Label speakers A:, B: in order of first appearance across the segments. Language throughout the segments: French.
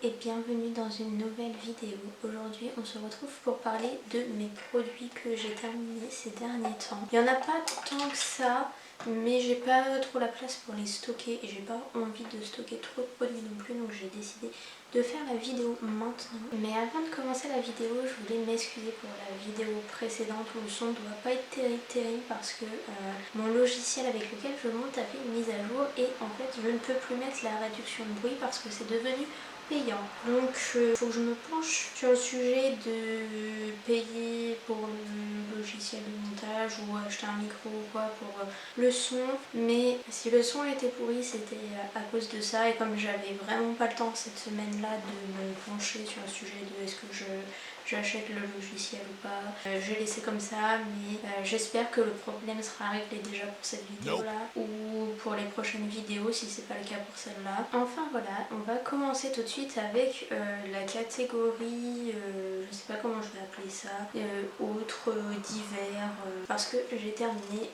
A: et bienvenue dans une nouvelle vidéo. Aujourd'hui on se retrouve pour parler de mes produits que j'ai terminés ces derniers temps. Il n'y en a pas tant que ça, mais j'ai pas trop la place pour les stocker et j'ai pas envie de stocker trop de produits non plus, donc j'ai décidé de faire la vidéo maintenant. Mais avant de commencer la vidéo, je voulais m'excuser pour la vidéo précédente où le son ne doit pas être terrible parce que mon logiciel avec lequel je monte a fait une mise à jour et en fait je ne peux plus mettre la réduction de bruit parce que c'est devenu payant. Donc il faut que je me penche sur le sujet de payer pour le logiciel de montage ou acheter un micro ou quoi pour le son. Mais si le son était pourri, c'était à cause de ça, et comme j'avais vraiment pas le temps cette semaine là de me pencher sur le sujet de est-ce que j'achète le logiciel ou pas, j'ai laissé comme ça, mais j'espère que le problème sera réglé déjà pour cette vidéo là ou pour les prochaines vidéos si c'est pas le cas pour celle-là. Enfin voilà, on va commencer tout de suite avec la catégorie, je sais pas comment je vais appeler ça, autres, divers, parce que j'ai terminé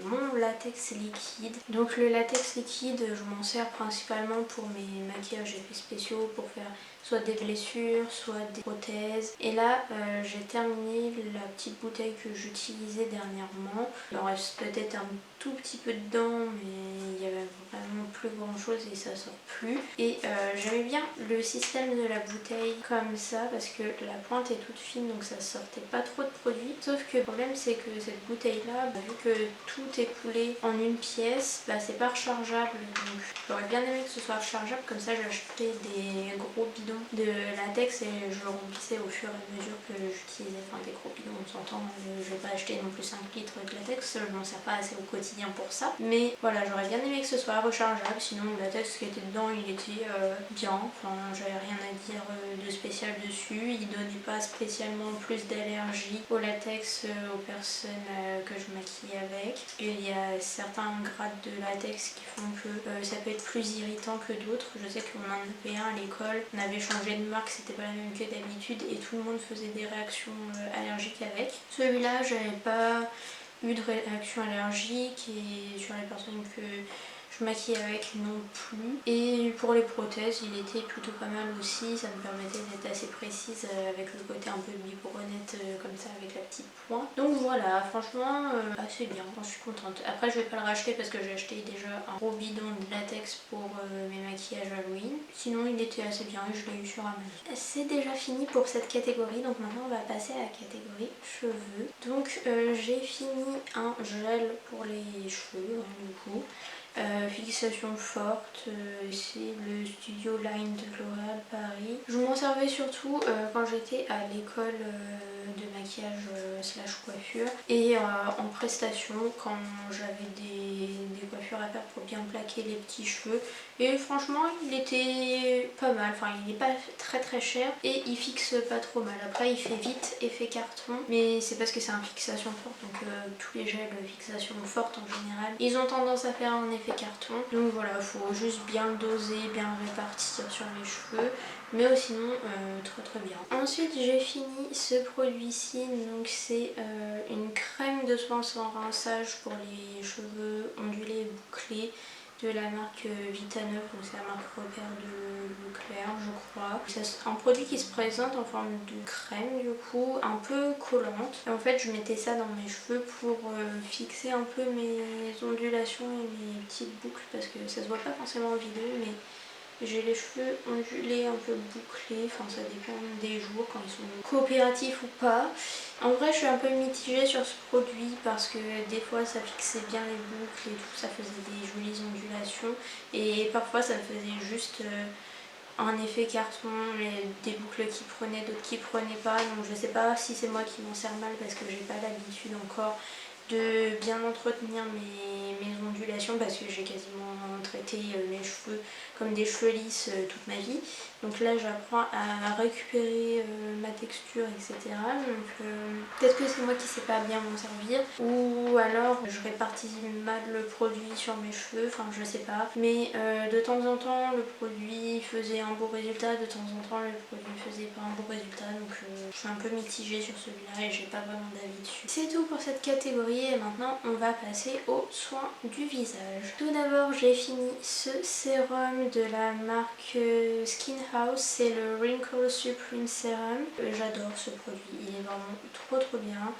A: mon latex liquide. Donc le latex liquide, je m'en sers principalement pour mes maquillages effets spéciaux, pour faire soit des blessures, soit des prothèses. Et là, j'ai terminé la petite bouteille que j'utilisais dernièrement. Il en reste peut-être un tout petit peu dedans, mais il y avait vraiment plus grand chose et ça sort plus. Et j'aimais bien le système de la bouteille comme ça parce que la pointe est toute fine, donc ça sortait pas trop de produits. Sauf que le problème, c'est que cette bouteille là, vu que tout est coulé en une pièce, c'est pas rechargeable. Donc j'aurais bien aimé que ce soit rechargeable, comme ça j'achetais des gros bidons de latex et je le remplissais au fur et à mesure que j'utilisais. Enfin, des gros bidons, on s'entend, je vais pas acheter non plus 5 litres de latex, je m'en sers pas assez au quotidien pour ça. Mais voilà, j'aurais bien aimé que ce soit rechargeable, sinon le latex qui était dedans il était bien, enfin j'avais rien à dire de spécial dessus. Il donnait pas spécialement plus d'allergie au latex aux personnes que je maquille avec. Et il y a certains grades de latex qui font que ça peut être plus irritant que d'autres. Je sais qu'on en avait un à l'école, on avait changé de marque, c'était pas la même que d'habitude et tout le monde faisait des réactions allergiques avec. Celui-là, j'avais pas eu de réaction allergique et sur les personnes que je maquille avec non plus. Et pour les prothèses, il était plutôt pas mal aussi, ça me permettait d'être assez précise avec le côté un peu biberonnette comme ça avec la petite pointe. Donc voilà, franchement assez bien, je suis contente. Après je vais pas le racheter parce que j'ai acheté déjà un gros bidon de latex pour mes maquillages Halloween. Sinon il était assez bien et je l'ai eu sur Amazon. C'est déjà fini pour cette catégorie, donc maintenant on va passer à la catégorie cheveux. Donc j'ai fini un gel pour les cheveux du coup. Fixation forte, c'est le Studio Line de L'Oréal Paris. Je m'en servais surtout quand j'étais à l'école de maquillage slash coiffure et en prestation quand j'avais des coiffures à faire pour bien plaquer les petits cheveux. Et franchement il était pas mal, enfin il n'est pas très cher et il fixe pas trop mal. Après il fait vite effet carton, mais c'est parce que c'est un fixation forte, donc tous les gels fixation forte en général ils ont tendance à faire un effet carton. Donc voilà, faut juste bien le doser, bien le répartir sur les cheveux. Mais sinon très bien. Ensuite j'ai fini ce produit-ci, donc c'est une crème de soin sans rinçage pour les cheveux ondulés et bouclés de la marque Vita9, donc c'est la marque repère de Leclerc je crois. C'est un produit qui se présente en forme de crème du coup, un peu collante. Et en fait je mettais ça dans mes cheveux pour fixer un peu mes ondulations et mes petites boucles parce que ça se voit pas forcément en vidéo, mais j'ai les cheveux ondulés, un peu bouclés, enfin ça dépend des jours quand ils sont coopératifs ou pas. En vrai je suis un peu mitigée sur ce produit parce que des fois ça fixait bien les boucles et tout, ça faisait des jolies ondulations et parfois ça faisait juste un effet carton, des boucles qui prenaient, d'autres qui prenaient pas. Donc je sais pas si c'est moi qui m'en sers mal parce que j'ai pas l'habitude encore de bien entretenir mes ondulations parce que j'ai quasiment traité mes cheveux comme des cheveux lisses toute ma vie. Donc là j'apprends à récupérer ma texture, etc. Donc peut-être que c'est moi qui sais pas bien m'en servir ou alors je répartis mal le produit sur mes cheveux, enfin je sais pas. Mais de temps en temps le produit faisait un beau résultat, de temps en temps le produit faisait pas un beau résultat. Donc je suis un peu mitigée sur celui-là et j'ai pas vraiment d'avis dessus. C'est tout pour cette catégorie. catégorie et maintenant on va passer aux soins du visage. Tout d'abord j'ai fini ce sérum de la marque Skin House, c'est le Wrinkle Supreme Serum. J'adore ce produit, il est vraiment trop bien.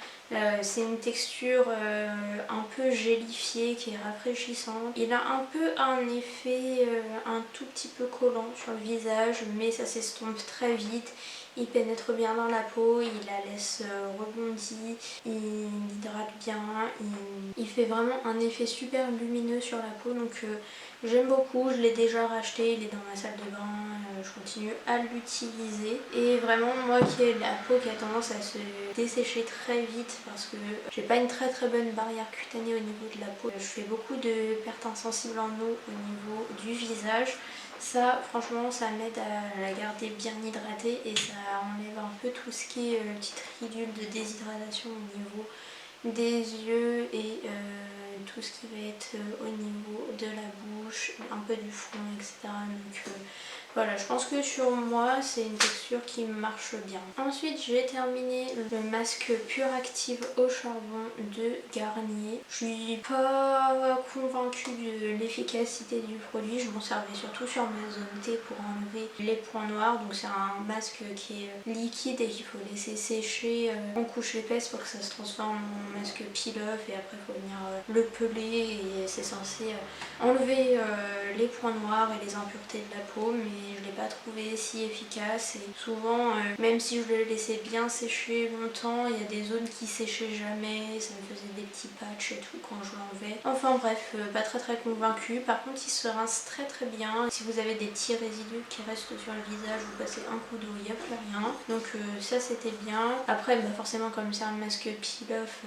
A: C'est une texture un peu gélifiée qui est rafraîchissante. Il a un peu un effet un tout petit peu collant sur le visage mais ça s'estompe très vite. Il pénètre bien dans la peau, il la laisse rebondie, il hydrate bien, il fait vraiment un effet super lumineux sur la peau donc j'aime beaucoup, je l'ai déjà racheté, il est dans ma salle de bain, je continue à l'utiliser. Et vraiment moi qui ai la peau qui a tendance à se dessécher très vite parce que j'ai pas une très bonne barrière cutanée au niveau de la peau, je fais beaucoup de pertes insensibles en eau au niveau du visage. Ça franchement ça m'aide à la garder bien hydratée et ça enlève un peu tout ce qui est petite ridule de déshydratation au niveau des yeux et tout ce qui va être au niveau de la bouche, un peu du front, etc. Donc voilà, je pense que sur moi c'est une texture qui marche bien. Ensuite j'ai terminé le masque Pure Active au charbon de Garnier. Je suis pas convaincue de l'efficacité du produit, je m'en servais surtout sur ma zone T pour enlever les points noirs. Donc c'est un masque qui est liquide et qu'il faut laisser sécher en couche épaisse pour que ça se transforme en masque peel-off et après il faut venir le peler et c'est censé enlever les points noirs et les impuretés de la peau, mais je l'ai pas trouvé si efficace et souvent même si je le laissais bien sécher longtemps, il y a des zones qui séchaient jamais, ça me faisait des petits patchs et tout quand je l'enlevais. Enfin bref, pas très convaincue. Par contre il se rince très bien. Si vous avez des petits résidus qui restent sur le visage, vous passez un coup d'eau, il n'y a plus rien. Donc ça c'était bien. Après forcément comme c'est un masque peel-off,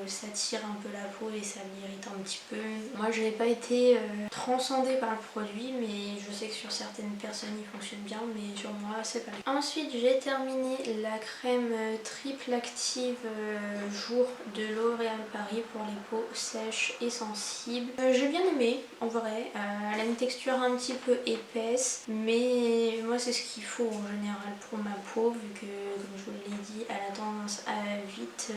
A: ça tire un peu la peau et ça l'irrite un petit peu. Moi je n'ai pas été transcendée par le produit, mais je sais que sur certaines personnes il fonctionne bien, mais sur moi c'est pas le cas. Ensuite j'ai terminé la crème triple active jour de L'Oréal Paris pour les peaux sèches et sensibles. J'ai bien aimé en vrai, elle a une texture un petit peu épaisse, mais moi c'est ce qu'il faut en général pour ma peau, vu que comme je vous l'ai dit, elle a tendance à vite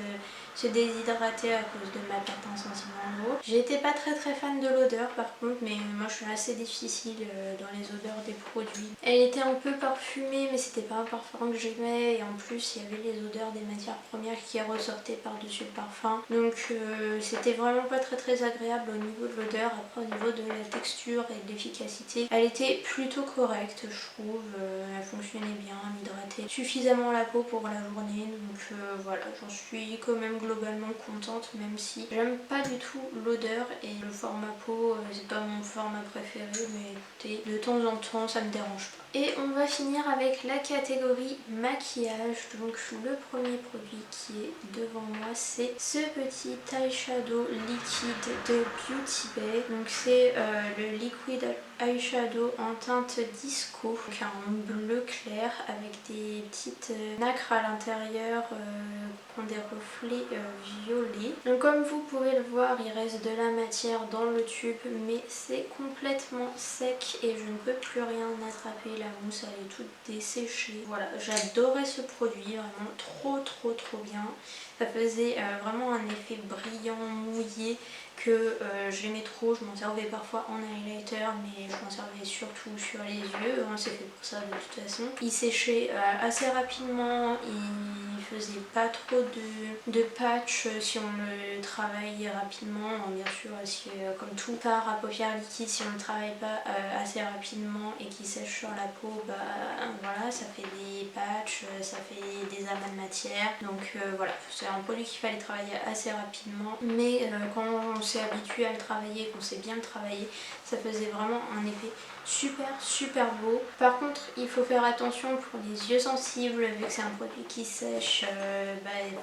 A: se déshydrater à cause de ma perte insensible en eau. J'étais pas très fan de l'odeur par contre, mais moi je suis assez difficile dans les odeurs des produits. Elle était un peu parfumée mais c'était pas un parfum que j'aimais et en plus il y avait les odeurs des matières premières qui ressortaient par-dessus le parfum. Donc c'était vraiment pas très agréable au niveau de l'odeur. Après au niveau de la texture et de l'efficacité, elle était plutôt correcte je trouve. Elle fonctionnait bien, elle m'hydratait suffisamment la peau pour la journée. Donc voilà, j'en suis quand même globalement contente, même si j'aime pas du tout l'odeur et le format peau, c'est pas mon format préféré, mais écoutez, de temps en temps ça me dérange pas. Et on va finir avec la catégorie maquillage. Donc le premier produit qui est devant moi, c'est ce petit eyeshadow liquide de Beauty Bay. Donc c'est le liquid eyeshadow en teinte disco, donc un bleu clair avec des petites nacres à l'intérieur qui ont des reflets violets. Donc comme vous pouvez le voir, il reste de la matière dans le tube mais c'est complètement sec et je ne peux plus rien attraper. La mousse elle est toute desséchée. Voilà, j'adorais ce produit, vraiment trop bien. Ça faisait vraiment un effet brillant, mouillé que j'aimais trop. Je m'en servais parfois en highlighter mais je m'en servais surtout sur les yeux, c'est fait pour ça de toute façon. Il séchait assez rapidement, il faisait pas trop de patch si on le travaille rapidement. Bien sûr, si, comme tout fard à paupières liquides, si on ne le travaille pas assez rapidement et qu'il sèche sur la peau, voilà, ça fait des patchs, ça fait des amas de matière. Donc voilà, c'est un produit qu'il fallait travailler assez rapidement, mais quand on s'est habitué à le travailler, qu'on sait bien le travailler, ça faisait vraiment un effet super beau. Par contre il faut faire attention pour les yeux sensibles, vu que c'est un produit qui sèche,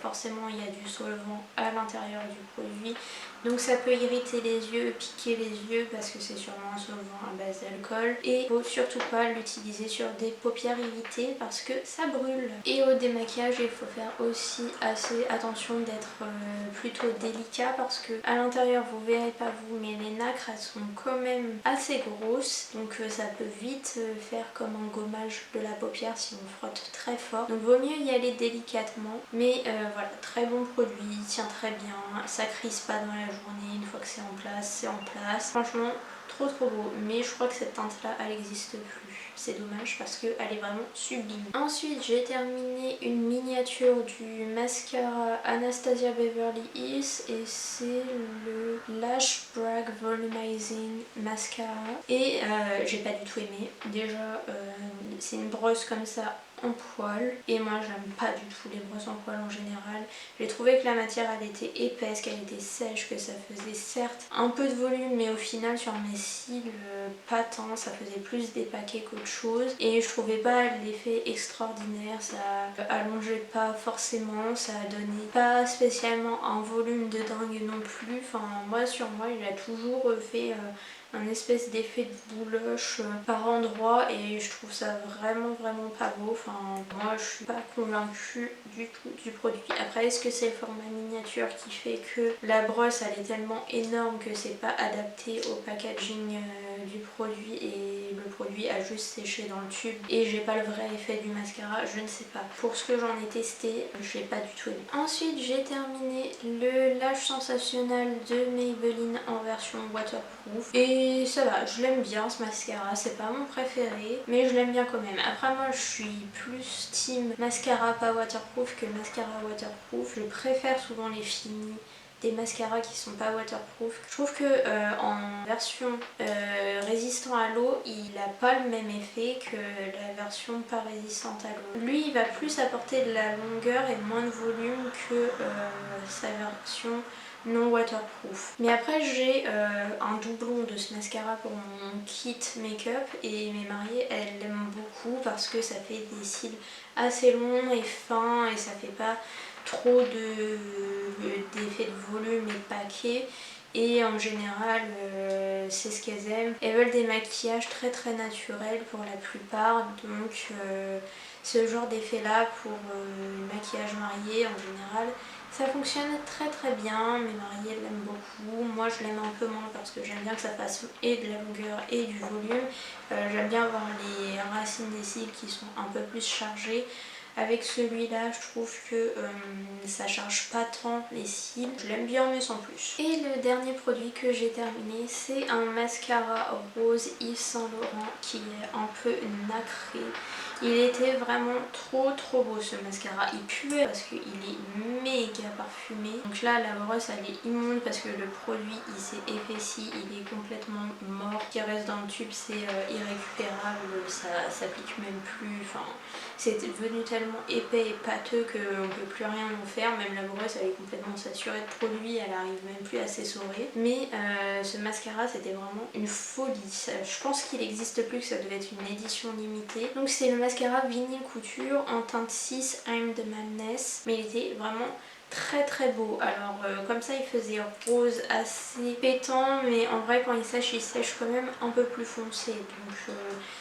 A: forcément il y a du solvant à l'intérieur du produit, donc ça peut irriter les yeux, piquer les yeux parce que c'est sûrement un solvant à base d'alcool. Et il ne faut surtout pas l'utiliser sur des paupières éviter parce que ça brûle. Et au démaquillage il faut faire aussi assez attention d'être plutôt délicat parce que à l'intérieur vous verrez pas vous mais les nacres elles sont quand même assez grosses, donc ça peut vite faire comme un gommage de la paupière si on frotte très fort. Donc vaut mieux y aller délicatement, mais voilà, très bon produit, il tient très bien, ça crise pas dans la journée, une fois que c'est en place, c'est en place. Franchement trop beau, mais je crois que cette teinte là elle n'existe plus. C'est dommage parce qu'elle est vraiment sublime. Ensuite j'ai terminé une miniature du mascara Anastasia Beverly Hills et c'est le Lash Brag Volumizing Mascara et j'ai pas du tout aimé. Déjà c'est une brosse comme ça en poil et moi j'aime pas du tout les brosses en poil en général. J'ai trouvé que la matière elle était épaisse, qu'elle était sèche, que ça faisait certes un peu de volume mais au final sur mes cils pas tant, ça faisait plus dépaquer qu'autre chose et je trouvais pas l'effet extraordinaire, ça allongeait pas forcément, ça donnait pas spécialement un volume de dingue non plus. Enfin moi sur moi il a toujours fait un espèce d'effet de bouloche par endroit et je trouve ça vraiment pas beau. Enfin moi je suis pas convaincue du tout du produit. Après est-ce que c'est le format miniature qui fait que la brosse elle est tellement énorme que c'est pas adapté au packaging du produit et le produit a juste séché dans le tube et j'ai pas le vrai effet du mascara, je ne sais pas. Pour ce que j'en ai testé, je l'ai pas du tout aimé. Ensuite j'ai terminé le Lash Sensationnel de Maybelline en version waterproof et ça va, je l'aime bien ce mascara, c'est pas mon préféré mais je l'aime bien quand même. Après moi je suis plus team mascara pas waterproof que mascara waterproof, je préfère souvent les finis des mascaras qui sont pas waterproof. Je trouve que en version résistant à l'eau, il n'a pas le même effet que la version pas résistante à l'eau. Lui, il va plus apporter de la longueur et moins de volume que sa version non waterproof. Mais après j'ai un doublon de ce mascara pour mon kit make-up et mes mariées elles l'aiment beaucoup parce que ça fait des cils assez longs et fins et ça fait pas trop d'effet de volume et de paquet et en général c'est ce qu'elles aiment. Elles veulent des maquillages très naturels pour la plupart, donc ce genre d'effet là pour le maquillage marié en général ça fonctionne très bien. Mes mariées l'aiment beaucoup, moi je l'aime un peu moins parce que j'aime bien que ça fasse et de la longueur et du volume. J'aime bien avoir les racines des cils qui sont un peu plus chargées. Avec celui-là, je trouve que ça charge pas tant les cils. Je l'aime bien mais sans plus. Et le dernier produit que j'ai terminé, c'est un mascara rose Yves Saint Laurent qui est un peu nacré. Il était vraiment trop beau ce mascara. Il puait parce qu'il est méga parfumé. Donc là la brosse elle est immonde parce que le produit il s'est épaissi, il est complètement mort. Ce qui reste dans le tube c'est irrécupérable, ça s'applique même plus. Enfin c'est devenu tellement épais et pâteux qu'on ne peut plus rien en faire. Même la brosse elle est complètement saturée de produit, elle arrive même plus à s'essorer. Mais ce mascara c'était vraiment une folie. Je pense qu'il n'existe plus, que ça devait être une édition limitée. Donc c'est le mascara Vinyl Couture en teinte 6 I'm the Madness. Mais il était vraiment très beau. Alors comme ça il faisait rose assez pétant mais en vrai quand il sèche quand même un peu plus foncé. Donc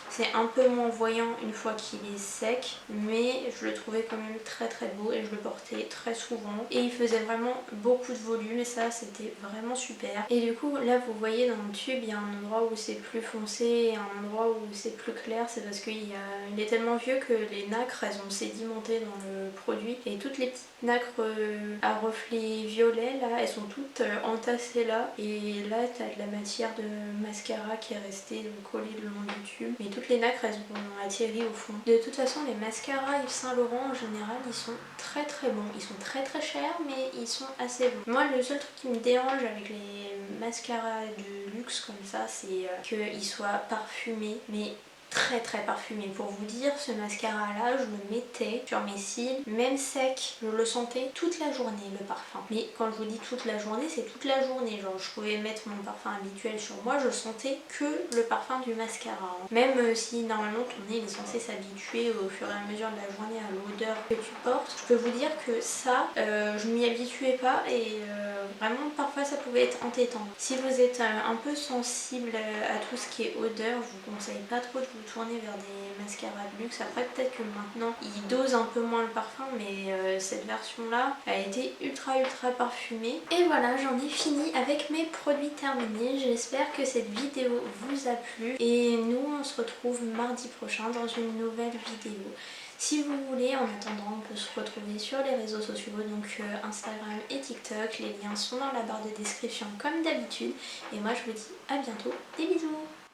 A: c'est un peu moins voyant une fois qu'il est sec mais je le trouvais quand même très beau et je le portais très souvent et il faisait vraiment beaucoup de volume et ça c'était vraiment super. Et du coup là vous voyez dans le tube il y a un endroit où c'est plus foncé et un endroit où c'est plus clair, c'est parce qu'il est tellement vieux que les nacres elles ont sédimenté dans le produit et toutes les petites nacres à reflets violets là, elles sont toutes entassées là et là t'as de la matière de mascara qui est restée collée le long du tube mais toutes les nacres elles ont atterri au fond. De toute façon les mascaras Yves Saint Laurent en général ils sont très bons, ils sont très chers mais ils sont assez bons. Moi le seul truc qui me dérange avec les mascaras de luxe comme ça c'est qu'ils soient parfumés mais très parfumé. Pour vous dire, ce mascara là je le mettais sur mes cils même sec, je le sentais toute la journée le parfum. Mais quand je vous dis toute la journée, c'est toute la journée, genre je pouvais mettre mon parfum habituel sur moi, je sentais que le parfum du mascara. Même si normalement ton nez il est censé s'habituer au fur et à mesure de la journée à l'odeur que tu portes, je peux vous dire que ça je m'y habituais pas et vraiment parfois ça pouvait être entêtant. Si vous êtes un peu sensible à tout ce qui est odeur, je vous conseille pas trop de tourner vers des mascaras de luxe. Après peut-être que maintenant ils dosent un peu moins le parfum, mais cette version là a été ultra parfumée. Et voilà, j'en ai fini avec mes produits terminés. J'espère que cette vidéo vous a plu et nous on se retrouve mardi prochain dans une nouvelle vidéo. Si vous voulez, en attendant, on peut se retrouver sur les réseaux sociaux, donc Instagram et TikTok. Les liens sont dans la barre de description comme d'habitude. Et moi je vous dis à bientôt, des bisous!